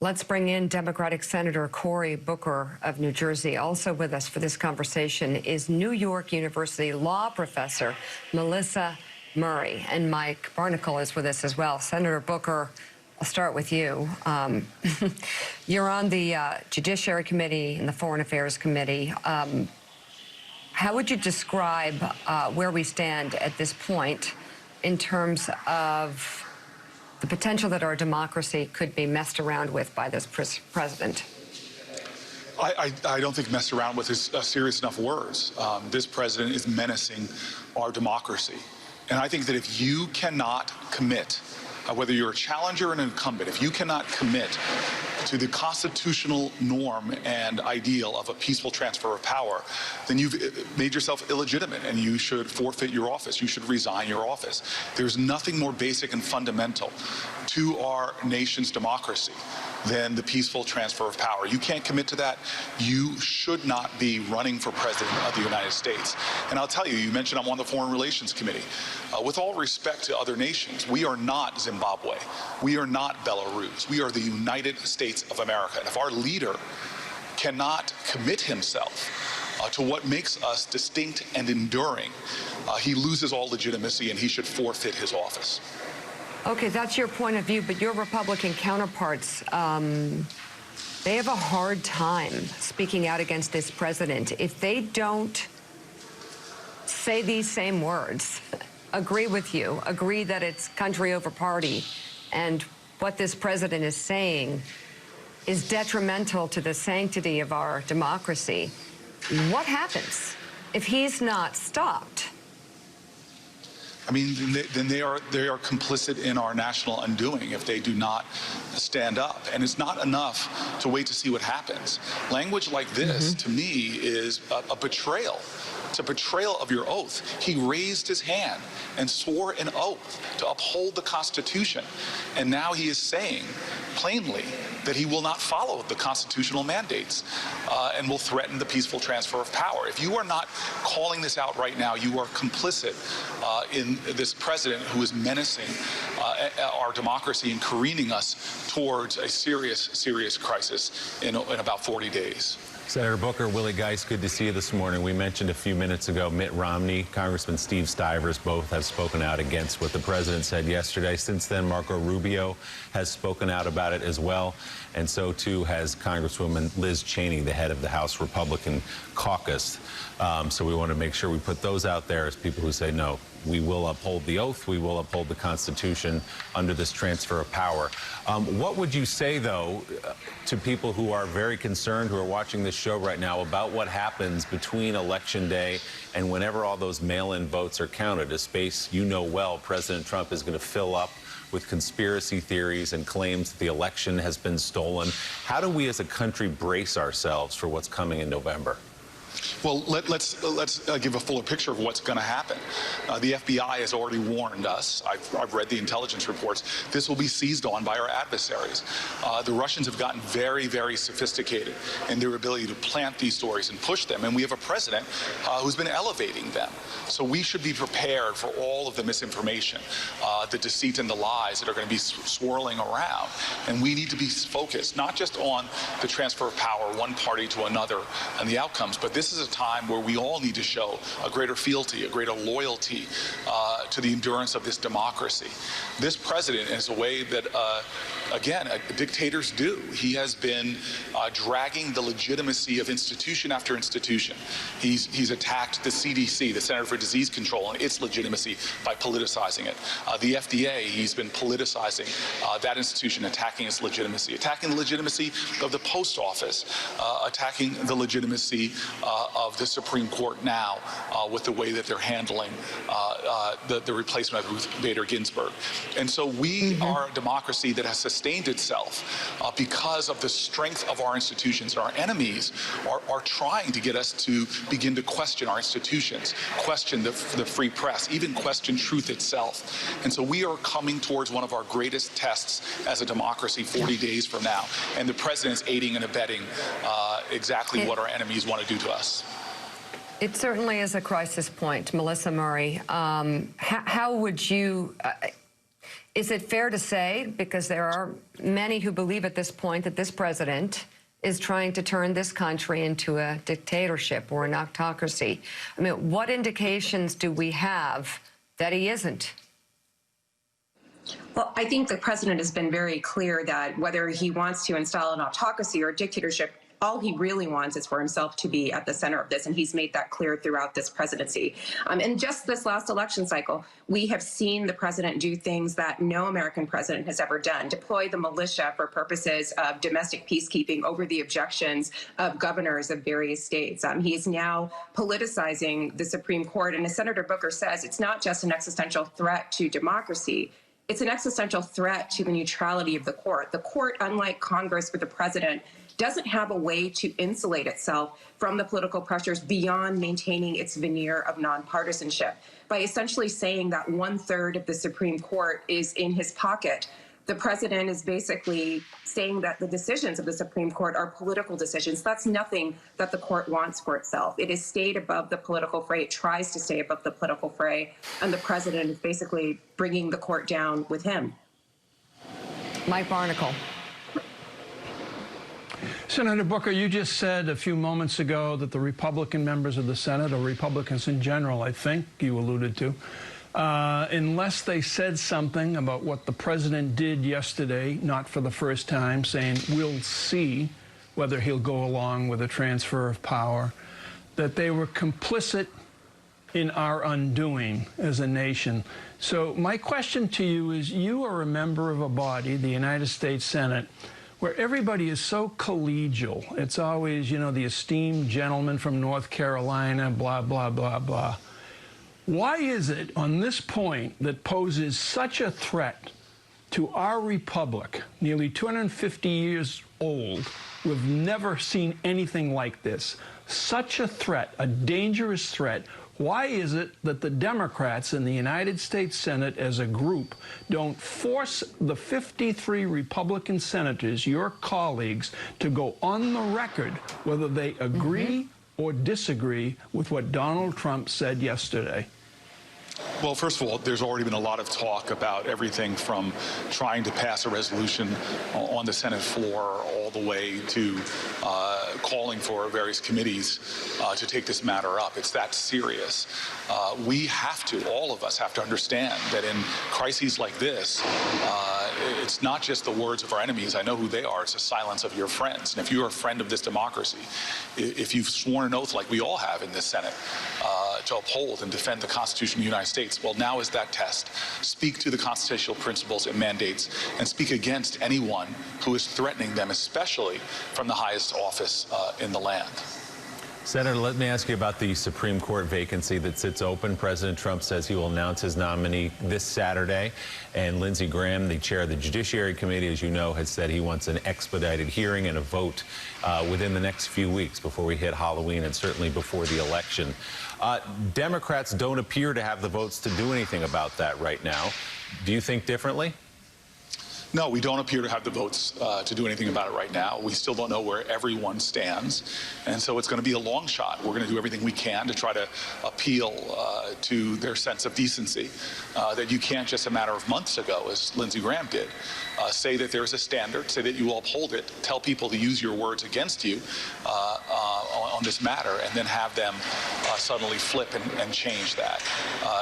Let's bring in Democratic Senator Cory Booker of New Jersey. Also with us for this conversation is New York University law professor Melissa Murray. And Mike Barnicle is with us as well. Senator Booker, I'll start with you. You're on the Judiciary Committee and the Foreign Affairs Committee. How would you describe where we stand at this point in terms of the potential that our democracy could be messed around with by this president? I don't think messed around with is serious enough words. This president is menacing our democracy. And I think that if you cannot commit, whether you're a challenger or an incumbent, if you cannot commit to the constitutional norm and ideal of a peaceful transfer of power, then you've made yourself illegitimate and you should forfeit your office. You should resign your office. There's nothing more basic and fundamental to our nation's democracy than the peaceful transfer of power. You can't commit to that. You should not be running for president of the United States. And I'll tell you, you mentioned I'm on the Foreign Relations Committee. With all respect to other nations, we are not Zimbabwe. We are not Belarus. We are the United States of America. And if our leader cannot commit himself to what makes us distinct and enduring, he loses all legitimacy and he should forfeit his office. Okay, that's your point of view, but your Republican counterparts, they have a hard time speaking out against this president. If they don't say these same words, agree with you, agree that it's country over party, and what this president is saying is detrimental to the sanctity of our democracy, what happens if he's not stopped? I mean, then they are complicit in our national undoing if they do not stand up. And it's not enough to wait to see what happens. Language like this, to me, is a betrayal. It's a betrayal of your oath. He raised his hand and swore an oath to uphold the Constitution. And now he is saying plainly that he will not follow the constitutional mandates and will threaten the peaceful transfer of power. If you are not calling this out right now, you are complicit in this president who is menacing our democracy and careening us towards a serious, serious crisis in about 40 days. Senator Booker, Willie Geist, good to see you this morning. We mentioned a few minutes ago Mitt Romney, Congressman Steve Stivers, both have spoken out against what the president said yesterday. Since then, Marco Rubio has spoken out about it as well, and so too has Congresswoman Liz Cheney, the head of the House Republican caucus. So we want to make sure we put those out there as people who say, no, we will uphold the oath, we will uphold the Constitution under this transfer of power. What would you say, though, to people who are very concerned, who are watching this show right now, about what happens between Election Day and whenever all those mail-in votes are counted, a space you know well President Trump is going to fill up with conspiracy theories and claims that the election has been stolen? How do we as a country brace ourselves for what's coming in November? Well, let's give a fuller picture of what's going to happen. The FBI has already warned us. I've read the intelligence reports. This will be seized on by our adversaries. The Russians have gotten very, very sophisticated in their ability to plant these stories and push them. And we have a president who's been elevating them. So we should be prepared for all of the misinformation, the deceit and the lies that are going to be swirling around. And we need to be focused, not just on the transfer of power, one party to another, and the outcomes, but this is a time where we all need to show a greater fealty, a greater loyalty to the endurance of this democracy. This president, is a way that, again, dictators do. He has been dragging the legitimacy of institution after institution. He's attacked the CDC, the Center for Disease Control, and its legitimacy by politicizing it. The FDA, he's been politicizing that institution, attacking its legitimacy, attacking the legitimacy of the post office, attacking the legitimacy of the Supreme Court now with the way that they're handling the replacement of Ruth Bader Ginsburg. And so we are a democracy that has sustained itself because of the strength of our institutions. Our enemies are trying to get us to begin to question our institutions, question the free press, even question truth itself. And so we are coming towards one of our greatest tests as a democracy 40 days from now. And the president's aiding and abetting exactly what our enemies want to do to us. It certainly is a crisis point, Melissa Murray. How would you, Is it fair to say, because there are many who believe at this point that this president is trying to turn this country into a dictatorship or an autocracy? I mean, what indications do we have that he isn't? Well, I think the president has been very clear that whether he wants to install an autocracy or a dictatorship, all he really wants is for himself to be at the center of this, and he's made that clear throughout this presidency. And just this last election cycle, we have seen the president do things that no American president has ever done: deploy the militia for purposes of domestic peacekeeping over the objections of governors of various states. He is now politicizing the Supreme Court, and as Senator Booker says, it's not just an existential threat to democracy. It's an existential threat to the neutrality of the court. The court, unlike Congress or the president, doesn't have a way to insulate itself from the political pressures beyond maintaining its veneer of nonpartisanship. By essentially saying that 1/3 of the Supreme Court is in his pocket, the president is basically saying that the decisions of the Supreme Court are political decisions. That's nothing that the court wants for itself. It has stayed above the political fray. It tries to stay above the political fray, and the president is basically bringing the court down with him. Mike Barnicle. Senator Booker, you just said a few moments ago that the Republican members of the Senate, or Republicans in general, I think you alluded to, unless they said something about what the president did yesterday, not for the first time, saying we'll see whether he'll go along with a transfer of power, that they were complicit in our undoing as a nation. So my question to you is, you are a member of a body, the United States Senate, where everybody is so collegial. It's always, you know, the esteemed gentleman from North Carolina, blah, blah, blah, blah. Why is it on this point that poses such a threat to our republic, nearly 250 years old? We've never seen anything like this. Such a threat, a dangerous threat. Why is it that the Democrats in the United States Senate as a group don't force the 53 Republican senators, your colleagues, to go on the record whether they agree or disagree with what Donald Trump said yesterday? Well, first of all, there's already been a lot of talk about everything from trying to pass a resolution on the Senate floor all the way to calling for various committees to take this matter up. It's that serious. We have to, all of us have to understand that in crises like this, it's not just the words of our enemies. I know who they are. It's the silence of your friends. And if you're a friend of this democracy, if you've sworn an oath like we all have in this Senate to uphold and defend the Constitution of the United States, well, now is that test. Speak to the constitutional principles and mandates and speak against anyone who is threatening them, especially from the highest office in the land. Senator, let me ask you about the Supreme Court vacancy that sits open. President Trump says he will announce his nominee this Saturday. And Lindsey Graham, the chair of the Judiciary Committee, as you know, has said he wants an expedited hearing and a vote within the next few weeks before we hit Halloween and certainly before the election. Democrats don't appear to have the votes to do anything about that right now. Do you think differently? No, we don't appear to have the votes to do anything about it right now. We still don't know where everyone stands. And so it's going to be a long shot. We're going to do everything we can to try to appeal to their sense of decency. That you can't just a matter of months ago, as Lindsey Graham did, say that there's a standard, say that you will uphold it, tell people to use your words against you on this matter, and then have them suddenly flip and change that.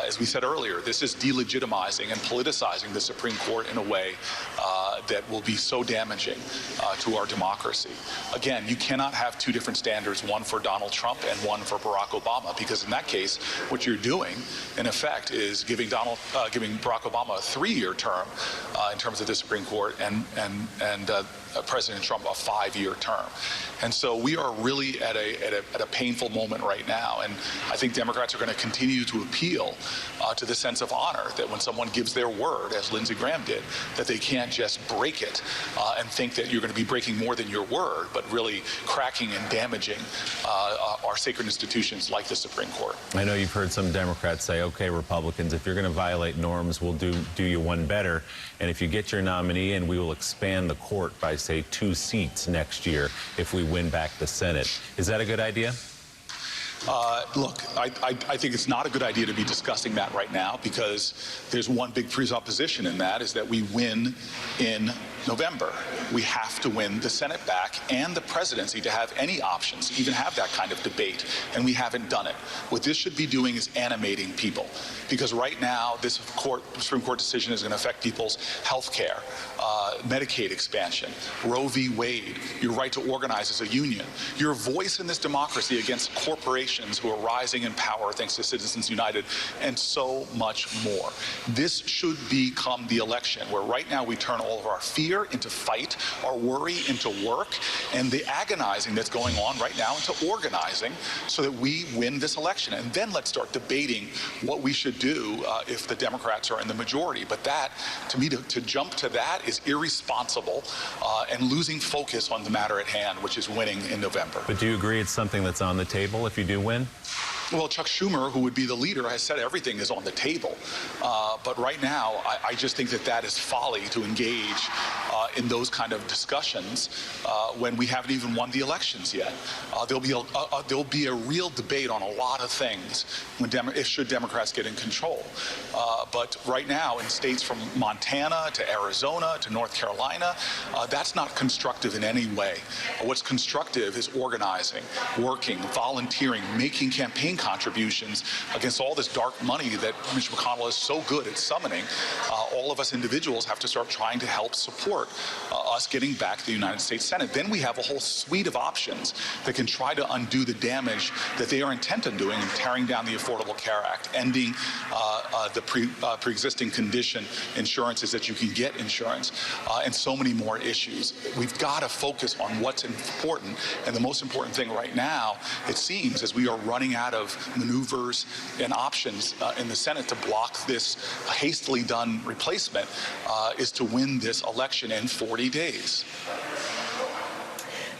As we said earlier, this is delegitimizing and politicizing the Supreme Court in a way that will be so damaging to our democracy. Again, you cannot have two different standards, one for Donald Trump and one for Barack Obama, because in that case, what you're doing, in effect, is giving Barack Obama a 3-year term in terms of the Supreme Court, and President Trump a 5-year term. And so we are really at a painful moment right now, and I think Democrats are going to continue to appeal to the sense of honor that when someone gives their word, as Lindsey Graham did, that they can't just break it and think that you're going to be breaking more than your word, but really cracking and damaging our sacred institutions like the Supreme Court. I know you've heard some Democrats say, okay, Republicans, if you're going to violate norms, we'll do you one better. And if you get your nominee in, we will expand the court by, say, 2 seats next year if we win back the Senate. Is that a good idea? Look, I think it's not a good idea to be discussing that right now because there's one big presupposition in that is that we win in November. We have to win the Senate back and the presidency to have any options, even have that kind of debate, and we haven't done it. What this should be doing is animating people, because right now this Supreme Court decision is going to affect people's health care, Medicaid expansion, Roe v. Wade, your right to organize as a union, your voice in this democracy against corporations who are rising in power thanks to Citizens United, and so much more. This should become the election where right now we turn all of our fear into fight, our worry into work, and the agonizing that's going on right now into organizing so that we win this election. And then let's start debating what we should do if the Democrats are in the majority. But that, to me, to jump to that is irresponsible and losing focus on the matter at hand, which is winning in November. But do you agree it's something that's on the table if you do win? Well, Chuck Schumer, who would be the leader, has said everything is on the table. But right now, I just think that is folly to engage in those kind of discussions when we haven't even won the elections yet. There'll be a real debate on a lot of things should Democrats get in control. But right now, in states from Montana to Arizona to North Carolina, that's not constructive in any way. What's constructive is organizing, working, volunteering, making campaign contributions against all this dark money that Mitch McConnell is so good at summoning. All of us individuals have to start trying to help support us getting back to the United States Senate. Then we have a whole suite of options that can try to undo the damage that they are intent on doing in tearing down the Affordable Care Act, ending the pre-existing condition insurances that you can get insurance, and so many more issues. We've got to focus on what's important, and the most important thing right now, it seems, as we are running out of maneuvers and options in the Senate to block this hastily done replacement, is to win this election in 40 days.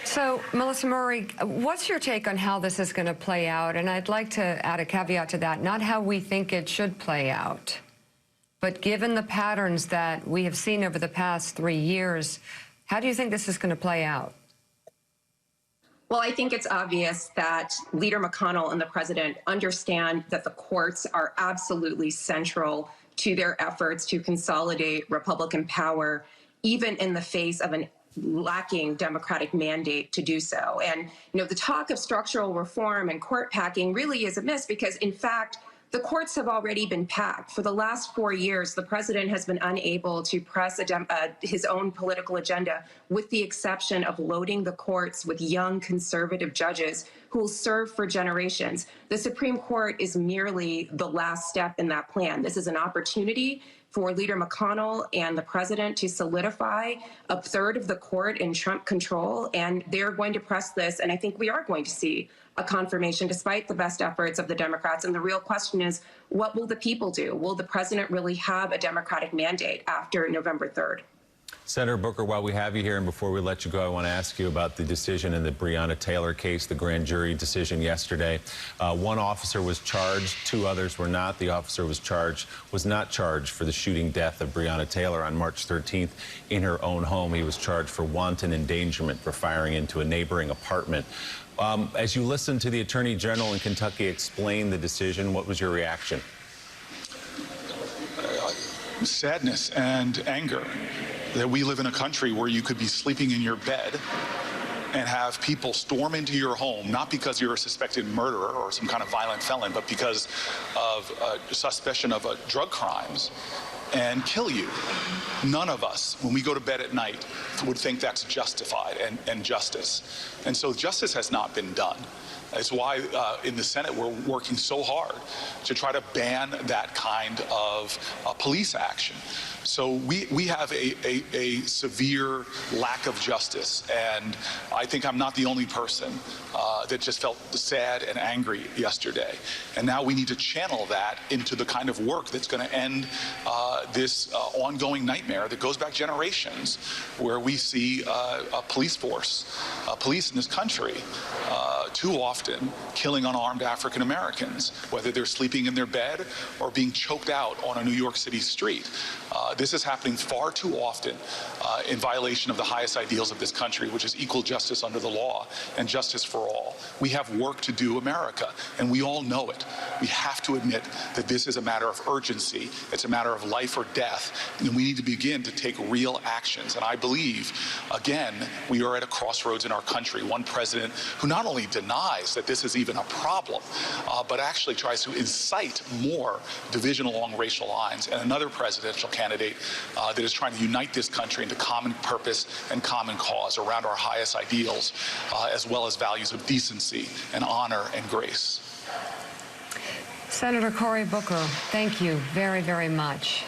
So, Melissa Murray, what's your take on how this is going to play out? And I'd like to add a caveat to that, not how we think it should play out, but given the patterns that we have seen over the past 3 years, how do you think this is going to play out? Well, I think it's obvious that Leader McConnell and the president understand that the courts are absolutely central to their efforts to consolidate Republican power, even in the face of an lacking Democratic mandate to do so. And, the talk of structural reform and court packing really is a miss because, in fact, the courts have already been packed. For the last 4 years, the president has been unable to press his own political agenda, with the exception of loading the courts with young conservative judges who will serve for generations. The Supreme Court is merely the last step in that plan. This is an opportunity for Leader McConnell and the president to solidify a third of the court in Trump control, and they're going to press this, and I think we are going to see a confirmation despite the best efforts of the Democrats. And the real question is, what will the people do? Will the president really have a Democratic mandate after November 3rd? Senator Booker, while we have you here, and before we let you go, I want to ask you about the decision in the Breonna Taylor case, the grand jury decision yesterday. One officer was charged, 2 others were not. The officer was not charged for the shooting death of Breonna Taylor on March 13th in her own home. He was charged for wanton endangerment for firing into a neighboring apartment. As you listened to the Attorney General in Kentucky explain the decision, what was your reaction? Sadness and anger that we live in a country where you could be sleeping in your bed and have people storm into your home, not because you're a suspected murderer or some kind of violent felon, but because of suspicion of drug crimes, and kill you. None of us, when we go to bed at night, would think that's justified and justice. And so justice has not been done. It's why in the Senate we're working so hard to try to ban that kind of police action. So we have a severe lack of justice, and I think I'm not the only person that just felt sad and angry yesterday. And now we need to channel that into the kind of work that's going to end this ongoing nightmare that goes back generations, where we see a police force, police in this country, too often often killing unarmed African Americans, whether they're sleeping in their bed or being choked out on a New York City street. This is happening far too often in violation of the highest ideals of this country, which is equal justice under the law and justice for all. We have work to do, America, and we all know it. We have to admit that this is a matter of urgency. It's a matter of life or death, and we need to begin to take real actions. And I believe, again, we are at a crossroads in our country. One president who not only denies that this is even a problem, but actually tries to incite more division along racial lines, and another presidential candidate that is trying to unite this country into common purpose and common cause around our highest ideals, as well as values of decency and honor and grace. Senator Cory Booker, thank you very, very much.